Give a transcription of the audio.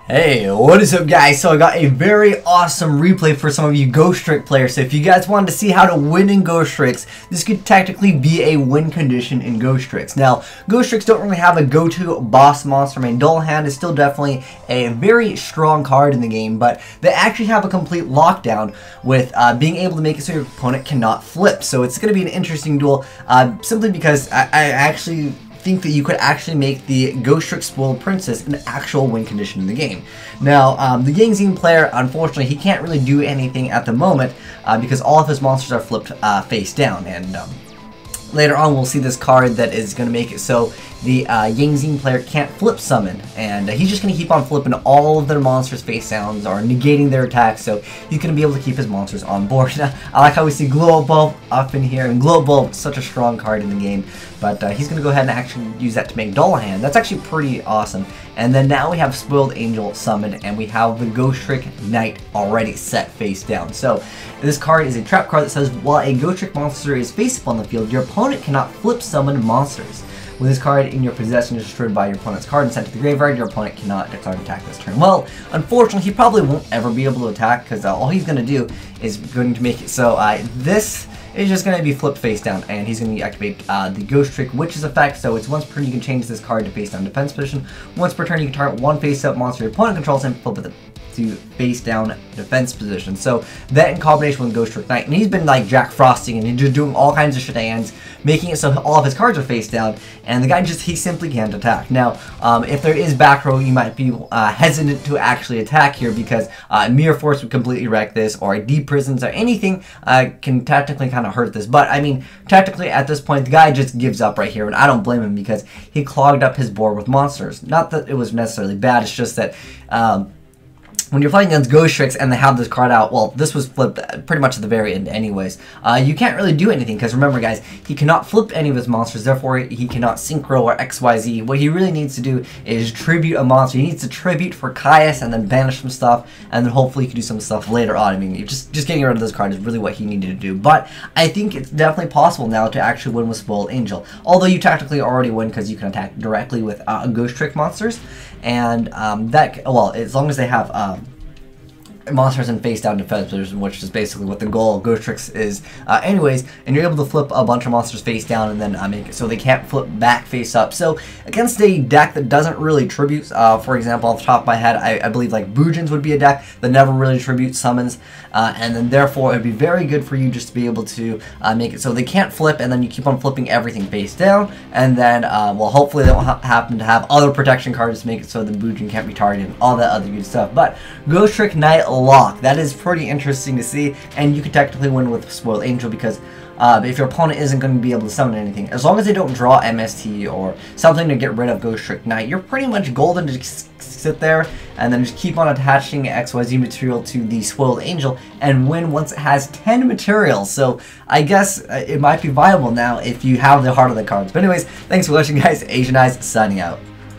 Hey, what is up guys? So I got a very awesome replay for some of you Ghost Trick players. So if you guys wanted to see how to win in Ghost Tricks, this could technically be a win condition in Ghost Tricks. Now, Ghost Tricks don't really have a go-to boss monster. I mean, Duel Hand is still definitely a very strong card in the game, but they actually have a complete lockdown with being able to make it so your opponent cannot flip. So it's going to be an interesting duel simply because I actually think that you could actually make the Ghost Trick Spoiled Princess an actual win condition in the game. Now, the Yangzine player, unfortunately, he can't really do anything at the moment because all of his monsters are flipped face down, and later on we'll see this card that is going to make it so the Yangzine player can't flip summon, and he's just going to keep on flipping all of their monsters face downs or negating their attacks, so he's going to be able to keep his monsters on board. Now, I like how we see Glow Bulb up in here, and Glow Bulb is such a strong card in the game, but he's going to go ahead and actually use that to make Duel Hand. That's actually pretty awesome. And then now we have Spoiled Angel summoned, and we have the Ghost Trick Knight already set face down. So this card is a trap card that says, while a Ghost Trick monster is face up on the field, your opponent cannot flip summon monsters. With this card in your possession is destroyed by your opponent's card and sent to the graveyard, your opponent cannot declare an attack this turn. Well, unfortunately, he probably won't ever be able to attack because all he's going to do is going to make it so this is just going to be flipped face down, and he's going to activate the Ghost Trick Witch's effect. So it's once per turn you can change this card to face down defense position. Once per turn you can target one face up monster your opponent controls and flip it to face down defense position. So that in combination with Ghost Trick Knight, and he's been like Jack Frosting and just doing all kinds of shenanigans, making it so all of his cards are face down, and the guy he simply can't attack. Now, if there is back row, you might be hesitant to actually attack here because Mirror Force would completely wreck this, or Deep Prisons or anything can technically kind of hurt this. But I mean, technically at this point, the guy just gives up right here, and I don't blame him because he clogged up his board with monsters. Not that it was necessarily bad, it's just that when you're playing against Ghost Tricks and they have this card out, well, this was flipped pretty much at the very end anyways, you can't really do anything because remember guys, he cannot flip any of his monsters, therefore he cannot synchro or XYZ. What he really needs to do is tribute a monster. He needs to tribute for Caius and then banish some stuff, and then hopefully he can do some stuff later on. I mean, just getting rid of this card is really what he needed to do, but I think it's definitely possible now to actually win with Spoiled Angel, although you technically already win because you can attack directly with Ghost Trick monsters, and well, as long as they have monsters in face down defense position, which is basically what the goal of Ghost Tricks is anyways, and you're able to flip a bunch of monsters face down and then make it so they can't flip back face up. So against a deck that doesn't really tribute, for example, off the top of my head, I believe like Bujin's would be a deck that never really tributes summons, and then therefore it would be very good for you just to be able to make it so they can't flip, and then you keep on flipping everything face down, and then well, hopefully they won't happen to have other protection cards to make it so the Bujin can't be targeted and all that other good stuff. But Ghost Trick Knight lock, that is pretty interesting to see, and you could technically win with Spoiled Angel because if your opponent isn't going to be able to summon anything, as long as they don't draw MST or something to get rid of Ghost Trick Knight, you're pretty much golden to just sit there and then just keep on attaching XYZ material to the Spoiled Angel and win once it has 10 materials. So I guess it might be viable now if you have the heart of the cards. But anyways, thanks for watching guys. Asian Eyes signing out.